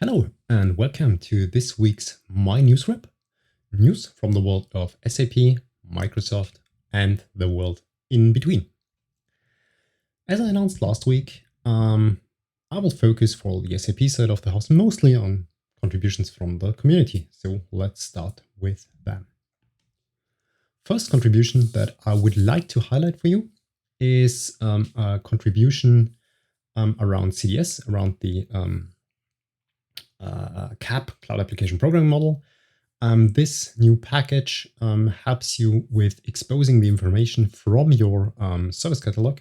Hello and welcome to this week's myNewsWrap, news from the world of SAP, Microsoft, and the world in between. As I announced last week, I will focus for the SAP side of the house mostly on contributions from the community. So let's start with them. First contribution that I would like to highlight for you is a contribution around CDS, around the CAP, Cloud Application Programming Model. This new package helps you with exposing the information from your service catalog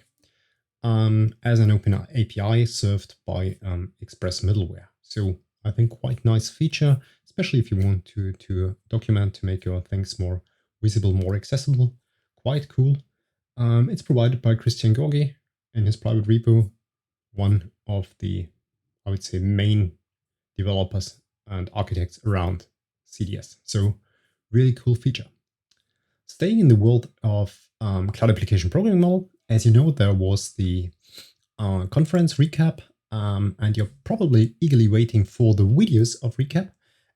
as an open API served by Express middleware. So I think quite nice feature, especially if you want to document, to make your things more visible, more accessible. Quite cool. It's provided by Christian Gorgi in his private repo, one of the, I would say, main developers and architects around CDS. So really cool feature. Staying in the world of Cloud Application Programming Model, as you know, there was the conference recap, and you're probably eagerly waiting for the videos of recap.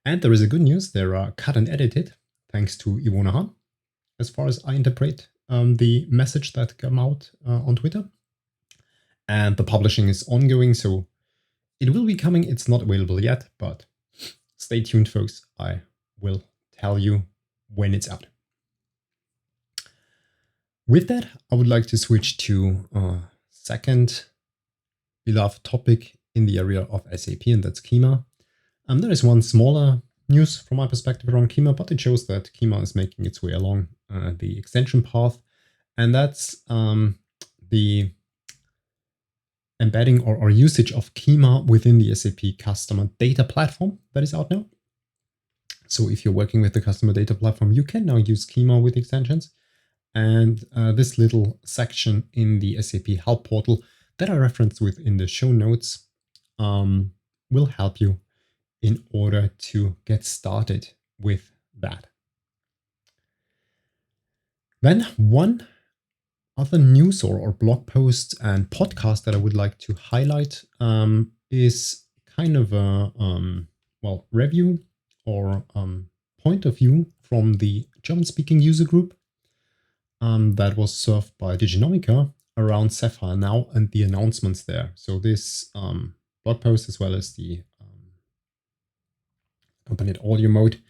And there is a good news, they are cut and edited, thanks to Ivona Han, as far as I interpret the message that came out on Twitter. And the publishing is ongoing, so it will be coming. It's not available yet, but stay tuned, folks. I will tell you when it's out. With that, I would like to switch to a second beloved topic in the area of SAP, and that's Kyma. There is one smaller news from my perspective around Kyma, but it shows that Kyma is making its way along the extension path, and that's the embedding or usage of Kyma within the SAP customer data platform that is out now. So if you're working with the customer data platform, you can now use Kyma with extensions. And this little section in the SAP help portal that I referenced within the show notes will help you in order to get started with that. Then one other news or blog post and podcast that I would like to highlight is kind of a review or point of view from the German-speaking user group that was served by Diginomica around Sapphire Now and the announcements there. So this blog post, as well as the accompanied audio mode,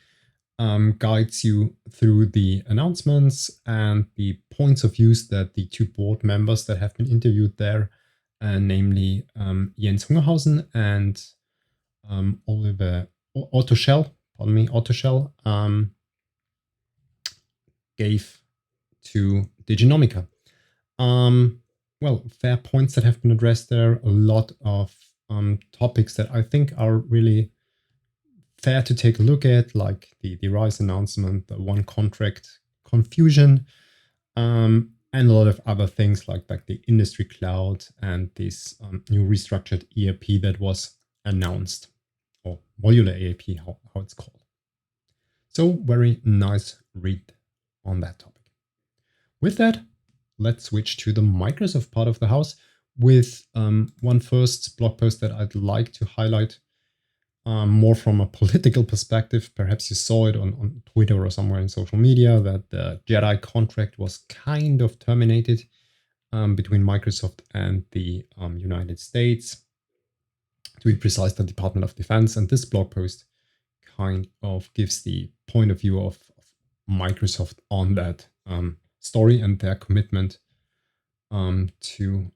guides you through the announcements and the points of views that the two board members that have been interviewed there, namely Jens Hungerhausen and Oliver Ottoschell, gave to Diginomica. Fair points that have been addressed there. A lot of topics that I think are really fair to take a look at, like the RISE announcement, the one contract confusion, and a lot of other things like the industry cloud and this new restructured ERP that was announced, or modular ERP, how it's called. So very nice read on that topic. With that, let's switch to the Microsoft part of the house with one first blog post that I'd like to highlight more from a political perspective. Perhaps you saw it on Twitter or somewhere in social media that the JEDI contract was kind of terminated between Microsoft and the United States. To be precise, the Department of Defense. And this blog post kind of gives the point of view of Microsoft on that story and their commitment to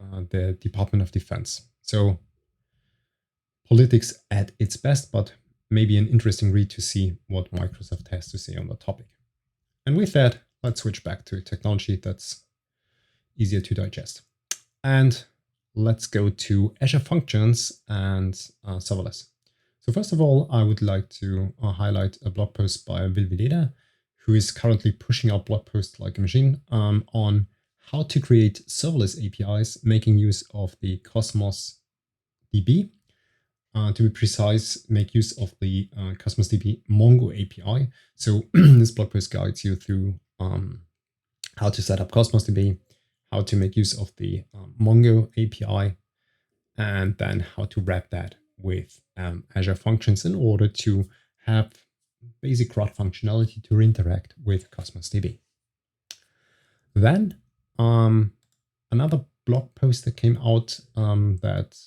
the Department of Defense. So politics at its best, but maybe an interesting read to see what Microsoft has to say on the topic. And with that, let's switch back to technology that's easier to digest. And let's go to Azure Functions and Serverless. So first of all, I would like to highlight a blog post by Will Vileda, who is currently pushing out blog posts like a machine on how to create serverless APIs, making use of the Cosmos DB. To be precise, make use of the Cosmos DB Mongo API. So this blog post guides you through how to set up Cosmos DB, how to make use of the Mongo API, and then how to wrap that with Azure Functions in order to have basic CRUD functionality to interact with Cosmos DB. Then another blog post that came out that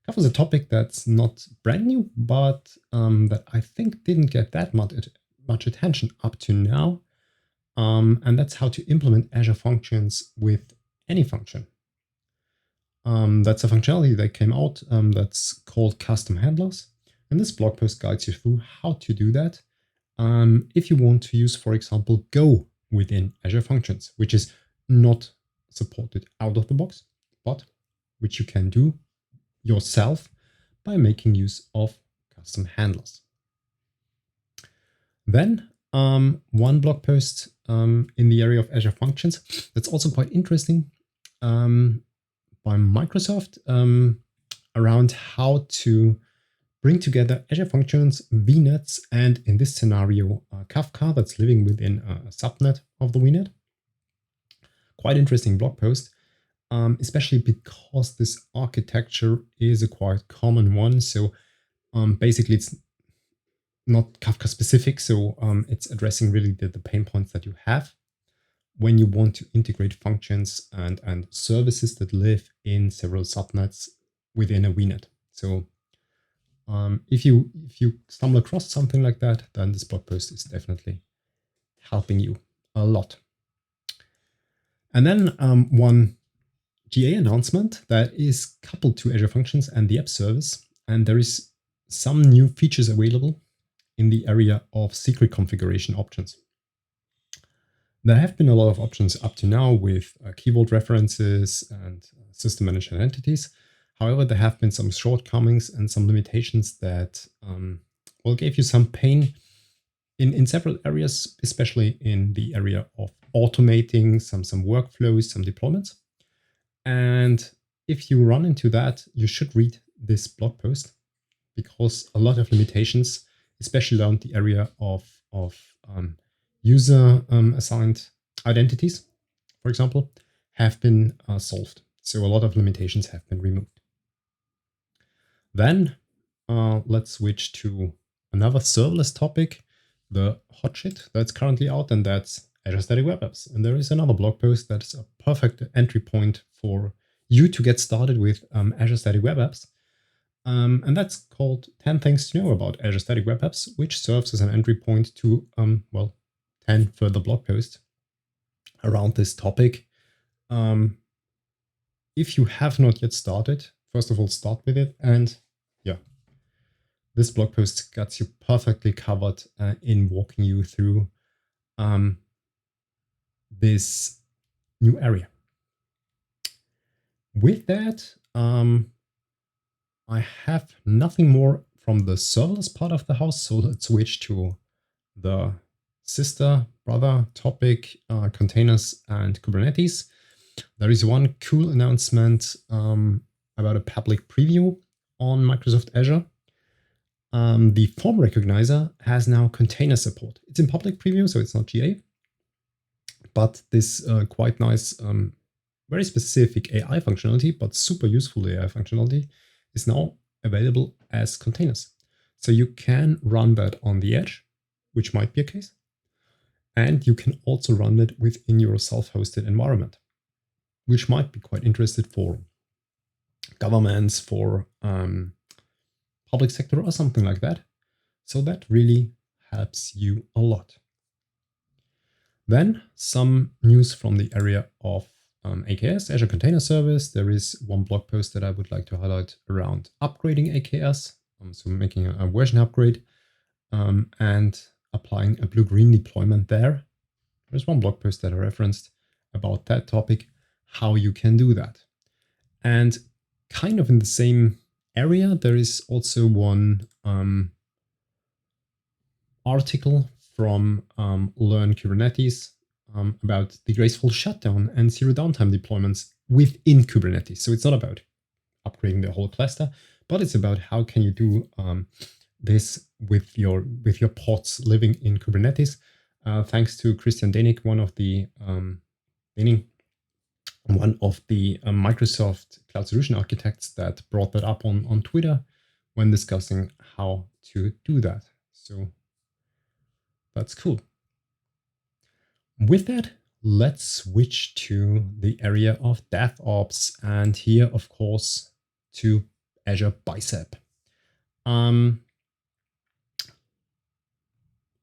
covers a topic that's not brand new, but that I think didn't get that much attention up to now. And that's how to implement Azure Functions with any function. That's a functionality that came out that's called custom handlers. And this blog post guides you through how to do that if you want to use, for example, Go within Azure Functions, which is not supported out of the box, but which you can do yourself by making use of custom handlers. Then one blog post in the area of Azure Functions that's also quite interesting by Microsoft around how to bring together Azure Functions, VNets, and in this scenario, Kafka that's living within a subnet of the VNet. Quite interesting blog post, especially because this architecture is a quite common one. So basically it's not Kafka specific, so it's addressing really the pain points that you have when you want to integrate functions and services that live in several subnets within a VNet. So if you stumble across something like that, then this blog post is definitely helping you a lot. And then one GA announcement that is coupled to Azure Functions and the app service, and there is some new features available in the area of secret configuration options. There have been a lot of options up to now with key vault references and system managed entities. However, there have been some shortcomings and some limitations that gave you some pain in several areas, especially in the area of automating some workflows, some deployments. And if you run into that, you should read this blog post because a lot of limitations, especially around the area of user assigned identities, for example, have been solved. So a lot of limitations have been removed. Then let's switch to another serverless topic, the hot shit that's currently out, and that's Azure Static Web Apps. And there is another blog post that's a perfect entry point for you to get started with Azure Static Web Apps. And that's called 10 Things to Know About Azure Static Web Apps, which serves as an entry point to, 10 further blog posts around this topic. If you have not yet started, first of all, start with it. And this blog post gets you perfectly covered in walking you through this new area. With that, I have nothing more from the serverless part of the house, so let's switch to the brother topic, containers and Kubernetes. There is one cool announcement about a public preview on Microsoft Azure. The form recognizer has now container support. It's in public preview, so it's not GA, but this quite nice, very specific AI functionality, but super useful AI functionality is now available as containers. So you can run that on the edge, which might be a case. And you can also run it within your self-hosted environment, which might be quite interesting for governments, for public sector or something like that. So that really helps you a lot. Then some news from the area of AKS, Azure Container Service. There is one blog post that I would like to highlight around upgrading AKS, so making a version upgrade and applying a blue-green deployment there. There's one blog post that I referenced about that topic, how you can do that. And kind of in the same area, there is also one article from Learn Kubernetes about the graceful shutdown and zero downtime deployments within Kubernetes. So it's not about upgrading the whole cluster, but it's about how can you do this with your pods living in Kubernetes. Thanks to Christian Denig, one of the Microsoft Cloud Solution Architects that brought that up on Twitter when discussing how to do that. So that's cool. With that, let's switch to the area of DevOps, and here, of course, to Azure Bicep.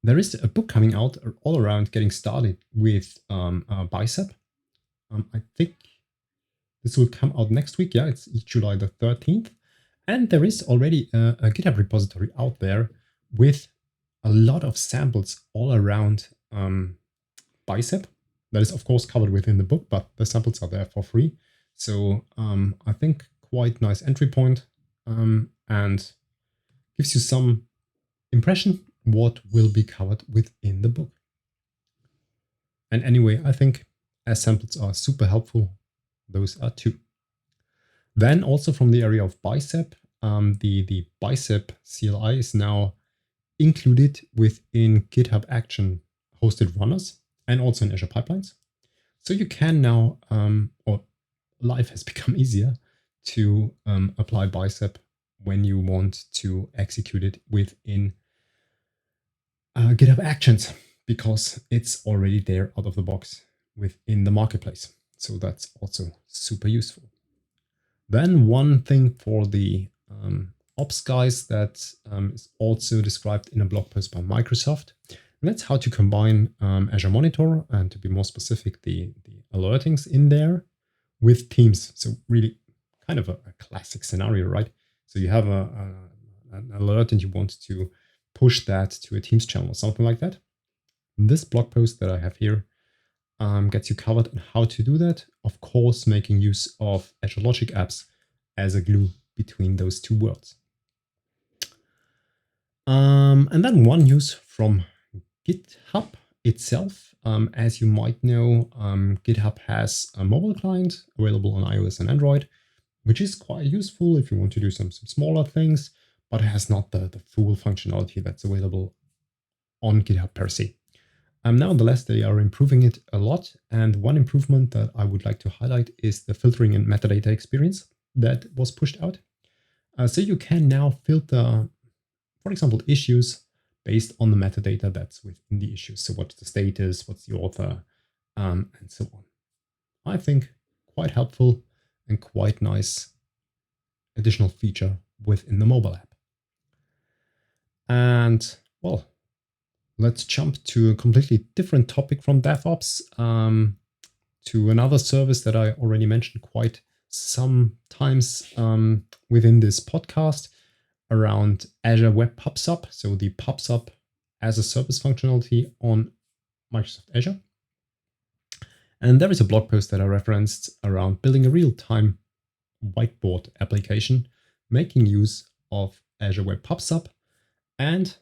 There is a book coming out all around getting started with Bicep. I think this will come out next week. Yeah, it's July the 13th. And there is already a GitHub repository out there with a lot of samples all around Bicep. That is, of course, covered within the book, but the samples are there for free. So I think quite nice entry point, and gives you some impression what will be covered within the book. And anyway, I think as samples are super helpful, those are too. Then also from the area of Bicep, the Bicep CLI is now included within GitHub Action hosted runners and also in Azure Pipelines. So you can now, or life has become easier to apply Bicep when you want to execute it within GitHub Actions, because it's already there out of the box within the marketplace. So that's also super useful. Then one thing for the ops guys that is also described in a blog post by Microsoft. And that's how to combine Azure Monitor, and to be more specific, the alertings in there with Teams. So really kind of a classic scenario, right? So you have an alert and you want to push that to a Teams channel or something like that. This blog post that I have here gets you covered on how to do that. Of course, making use of Azure Logic Apps as a glue between those two worlds. And then one news from GitHub itself. As you might know, GitHub has a mobile client available on iOS and Android, which is quite useful if you want to do some smaller things, but it has not the full functionality that's available on GitHub per se. Nevertheless, they are improving it a lot. And one improvement that I would like to highlight is the filtering and metadata experience that was pushed out. So you can now filter, for example, issues based on the metadata that's within the issues. So what's the status, what's the author, and so on. I think quite helpful and quite nice additional feature within the mobile app. And well, let's jump to a completely different topic from DevOps, to another service that I already mentioned quite sometimes within this podcast, around Azure Web PubSub. So the PubSub as a service functionality on Microsoft Azure. And there is a blog post that I referenced around building a real-time whiteboard application, making use of Azure Web PubSub. And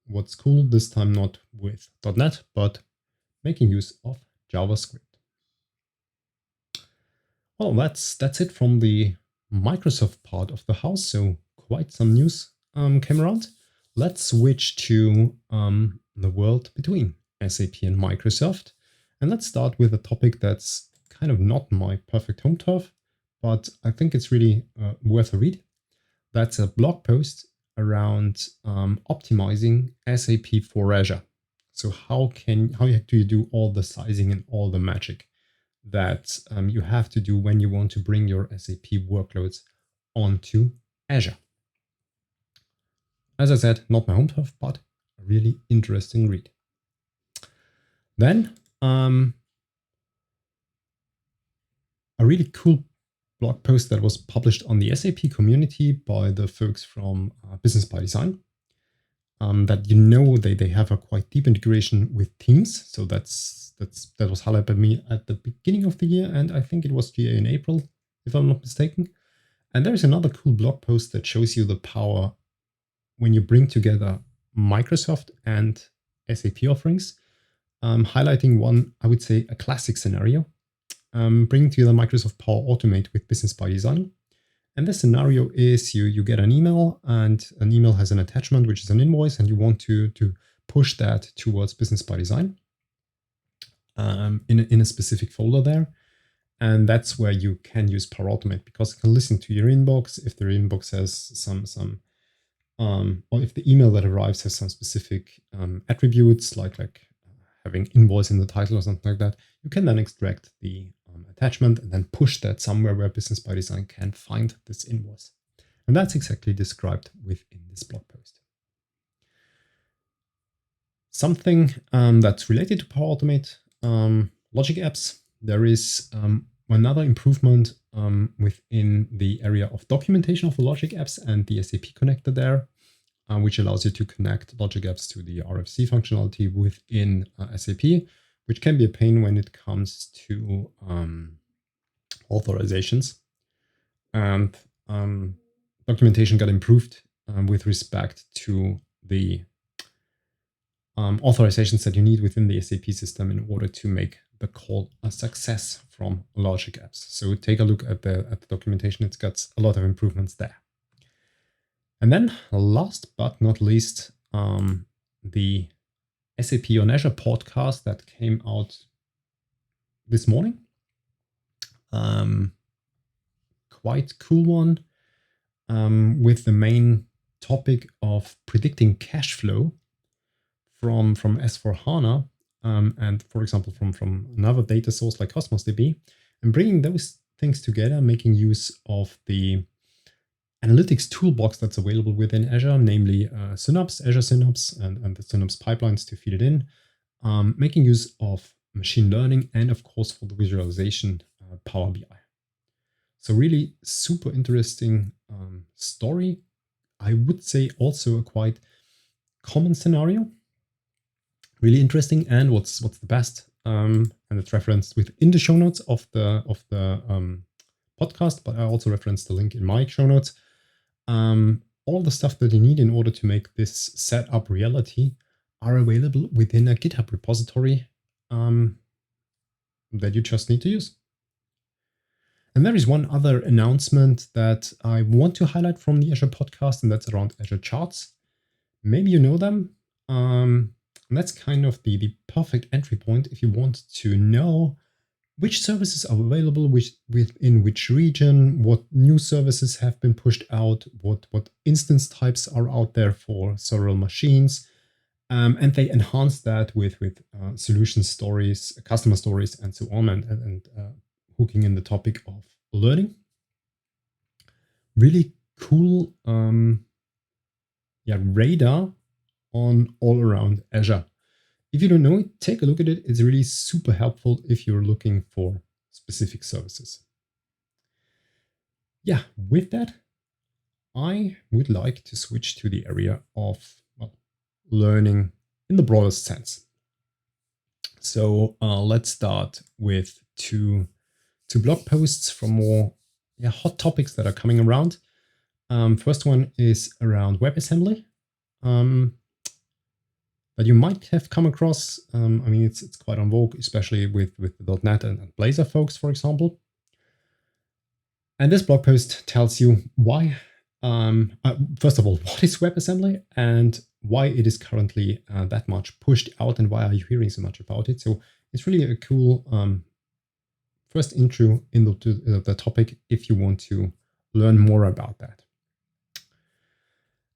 what's cool, this time not with .NET, but making use of JavaScript. Well, that's it from the Microsoft part of the house. So quite some news came around. Let's switch to the world between SAP and Microsoft. And let's start with a topic that's kind of not my perfect home turf, but I think it's really worth a read. That's a blog post around optimizing SAP for Azure. So how do you do all the sizing and all the magic that you have to do when you want to bring your SAP workloads onto Azure? As I said, not my home turf, but a really interesting read. Then a really cool blog post that was published on the SAP community by the folks from Business by Design. That they have a quite deep integration with Teams. So that was highlighted by me at the beginning of the year, and I think it was GA in April, if I'm not mistaken. And there's another cool blog post that shows you the power when you bring together Microsoft and SAP offerings, highlighting one, I would say, a classic scenario. Bringing together Microsoft Power Automate with Business by Design. And this scenario is you get an email, and an email has an attachment, which is an invoice, and you want to push that towards Business by Design in a specific folder there. And that's where you can use Power Automate, because it can listen to your inbox. If their inbox has some or if the email that arrives has some specific attributes like having invoice in the title or something like that, you can then extract the attachment and then push that somewhere where Business by Design can find this invoice. And that's exactly described within this blog post. Something that's related to Power Automate, logic apps. There is another improvement within the area of documentation of the logic apps and the SAP connector there, which allows you to connect logic apps to the RFC functionality within SAP, which can be a pain when it comes to authorizations. And documentation got improved with respect to the authorizations that you need within the SAP system in order to make the call a success from logic apps. So take a look at the documentation. It's got a lot of improvements there. And then last but not least, the SAP on Azure podcast that came out this morning. Quite cool one, with the main topic of predicting cash flow from S/4HANA, and for example from another data source like Cosmos DB, and bringing those things together, making use of the analytics toolbox that's available within Azure, namely Synapse, Azure Synapse, and the Synapse pipelines to feed it in, making use of machine learning, and of course for the visualization, Power BI. So really super interesting story. I would say also a quite common scenario. Really interesting, and what's the best, and it's referenced within the show notes of the podcast, but I also referenced the link in my show notes. All the stuff that you need in order to make this setup reality are available within a GitHub repository that you just need to use. And there is one other announcement that I want to highlight from the Azure podcast, and that's around Azure Charts. Maybe you know them. And that's kind of the perfect entry point if you want to know which services are available within which region, what new services have been pushed out, what instance types are out there for several machines. And they enhance that with solution stories, customer stories, and so on, and hooking in the topic of learning. Really cool radar on all around Azure. If you don't know it, take a look at it. It's really super helpful if you're looking for specific services. Yeah, with that, I would like to switch to the area of learning in the broadest sense. So let's start with two blog posts from more hot topics that are coming around. First one is around WebAssembly. That you might have come across. I mean, it's quite on vogue, especially with the .NET and Blazor folks, for example. And this blog post tells you why, first of all, what is WebAssembly and why it is currently that much pushed out, and why are you hearing so much about it. So it's really a cool first intro into the topic if you want to learn more about that.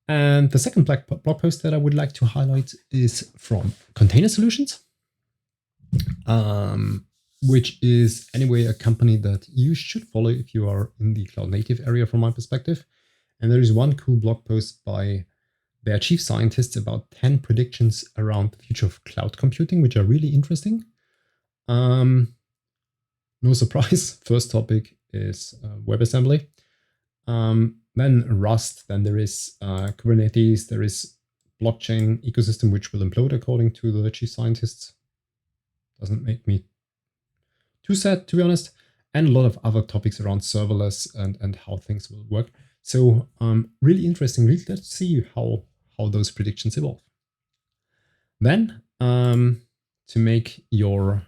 And the second blog post that I would like to highlight is from Container Solutions, which is anyway a company that you should follow if you are in the cloud native area from my perspective. And there is one cool blog post by their chief scientists about 10 predictions around the future of cloud computing, which are really interesting. No surprise, first topic is WebAssembly. Then Rust, then there is Kubernetes, there is blockchain ecosystem, which will implode according to the chief scientists. Doesn't make me too sad, to be honest. And a lot of other topics around serverless and how things will work. So really interesting. Really, let's see how those predictions evolve. Then to make your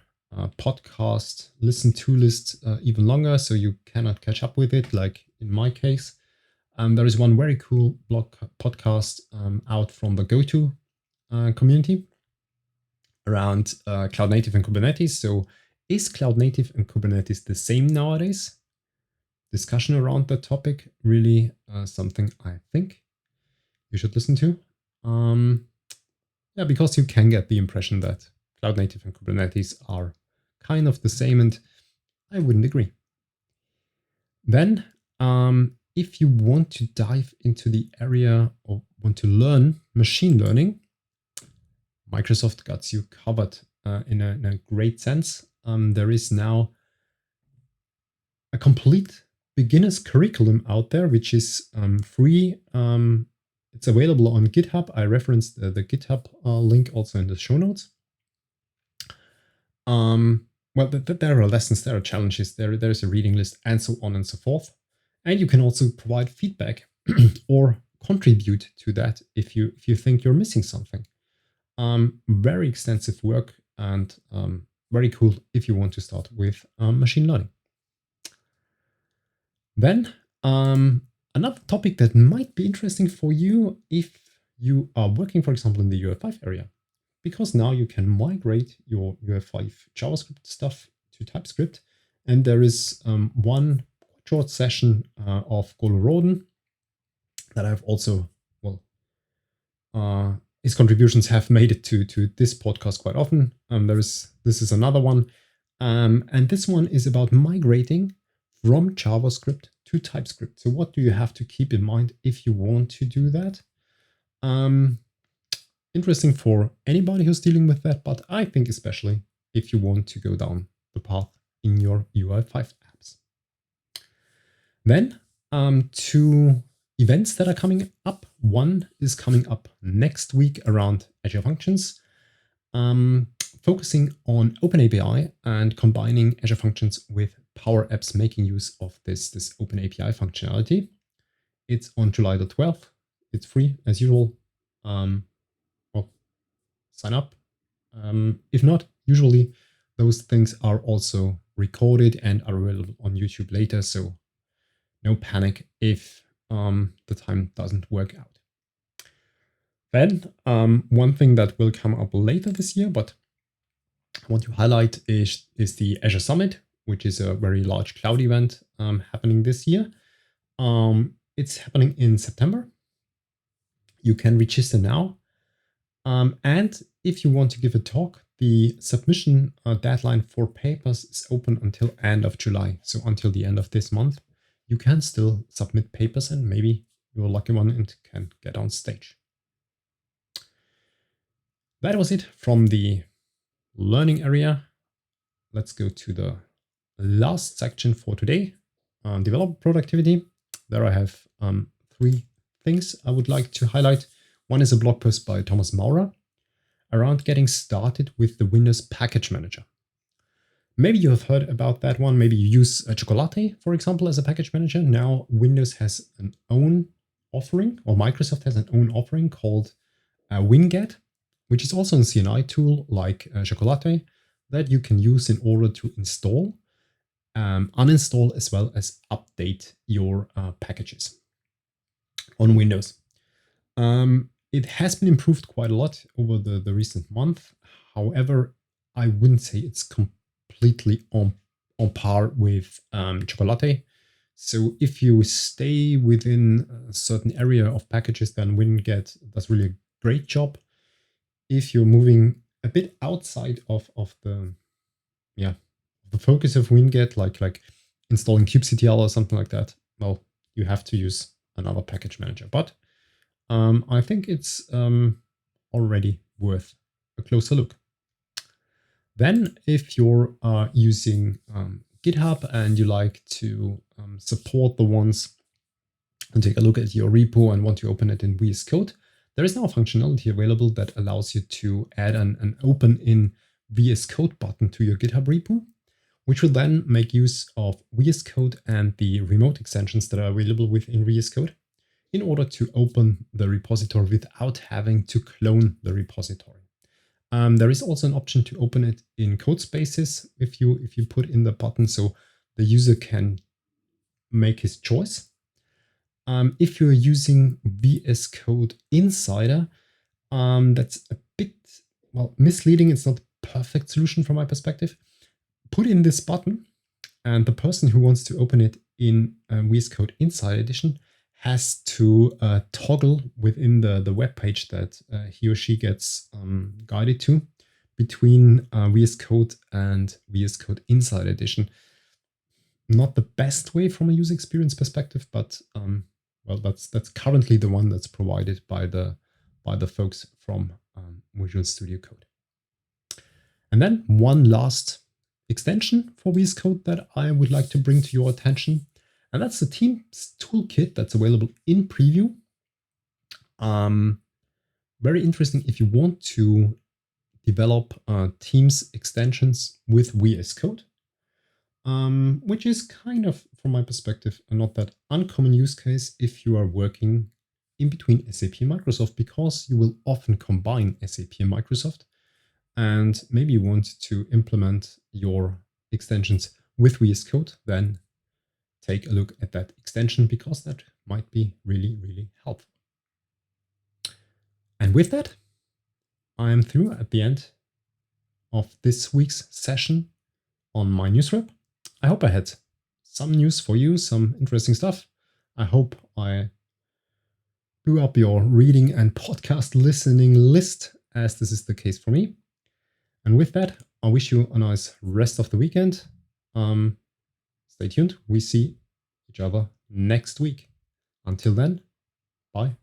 podcast listen to list even longer, so you cannot catch up with it, like in my case, there is one very cool podcast out from the GoTo community around cloud native and Kubernetes. So is cloud native and Kubernetes the same nowadays? Discussion around that topic, really something I think you should listen to. Yeah, because you can get the impression that Cloud Native and Kubernetes are kind of the same, and I wouldn't agree. Then, if you want to dive into the area or want to learn machine learning, Microsoft got you covered in a great sense. There is now a complete beginner's curriculum out there, which is free. It's available on GitHub. I referenced the GitHub link also in the show notes. Well, there are lessons, there are challenges, there's a reading list, and so on and so forth. And you can also provide feedback or contribute to that if you think you're missing something. Very extensive work and very cool if you want to start with machine learning. Then another topic that might be interesting for you if you are working, for example, in the UI5 area, because now you can migrate your UI5 JavaScript stuff to TypeScript. And there is one short session of Golo Roden that I've also, his contributions have made it to this podcast quite often. This is another one. And this one is about migrating from JavaScript to TypeScript. So what do you have to keep in mind if you want to do that? Interesting for anybody who's dealing with that, but I think especially if you want to go down the path in your UI5 apps. Then 2 events that are coming up. One is coming up next week around Azure Functions, focusing on OpenAPI and combining Azure Functions with Power Apps, making use of this OpenAPI functionality. It's on July the 12th. It's free as usual. Sign up. If not, usually those things are also recorded and are available on YouTube later. So no panic if the time doesn't work out. Then one thing that will come up later this year, but I want to highlight is the Azure Summit, which is a very large cloud event happening this year. It's happening in September. You can register now. And if you want to give a talk, the submission deadline for papers is open until end of July. So until the end of this month, you can still submit papers and maybe you're a lucky one and can get on stage. That was it from the learning area. Let's go to the last section for today, developer productivity. There I have 3 things I would like to highlight. One is a blog post by Thomas Maurer around getting started with the Windows Package Manager. Maybe you have heard about that one. Maybe you use Chocolate, for example, as a package manager. Now Windows has an own offering, or Microsoft has an own offering called Winget, which is also a CNI tool like Chocolate that you can use in order to install, uninstall, as well as update your packages on Windows. It has been improved quite a lot over the recent month. However, I wouldn't say it's completely on par with Chocolate. So if you stay within a certain area of packages, then Winget does really a great job. If you're moving a bit outside of the focus of Winget, like installing kubectl or something like that, well, you have to use another package manager. But I think it's already worth a closer look. Then if you're using GitHub and you like to support the ones and take a look at your repo and want to open it in VS Code, there is now a functionality available that allows you to add an open in VS Code button to your GitHub repo, which will then make use of VS Code and the remote extensions that are available within VS Code in order to open the repository without having to clone the repository. There is also an option to open it in code spaces if you put in the button, so the user can make his choice. If you're using VS Code Insider, that's a bit misleading. It's not the perfect solution from my perspective. Put in this button, and the person who wants to open it in VS Code Insider Edition has to toggle within the web page that he or she gets guided to between VS Code and VS Code Insider Edition. Not the best way from a user experience perspective, but well, that's currently the one that's provided by the folks from Visual Studio Code. And then one last extension for VS Code that I would like to bring to your attention, and that's the Teams toolkit that's available in preview. Very interesting if you want to develop Teams extensions with VS Code, which is kind of, from my perspective, a not that uncommon use case if you are working in between SAP and Microsoft, because you will often combine SAP and Microsoft, and maybe you want to implement your extensions with VS Code, then take a look at that extension, because that might be really, really helpful. And with that, I am through at the end of this week's session on myNewsWrap. I hope I had some news for you, some interesting stuff. I hope I blew up your reading and podcast listening list, as this is the case for me. And with that, I wish you a nice rest of the weekend. Stay tuned. We see each other next week. Until then, bye.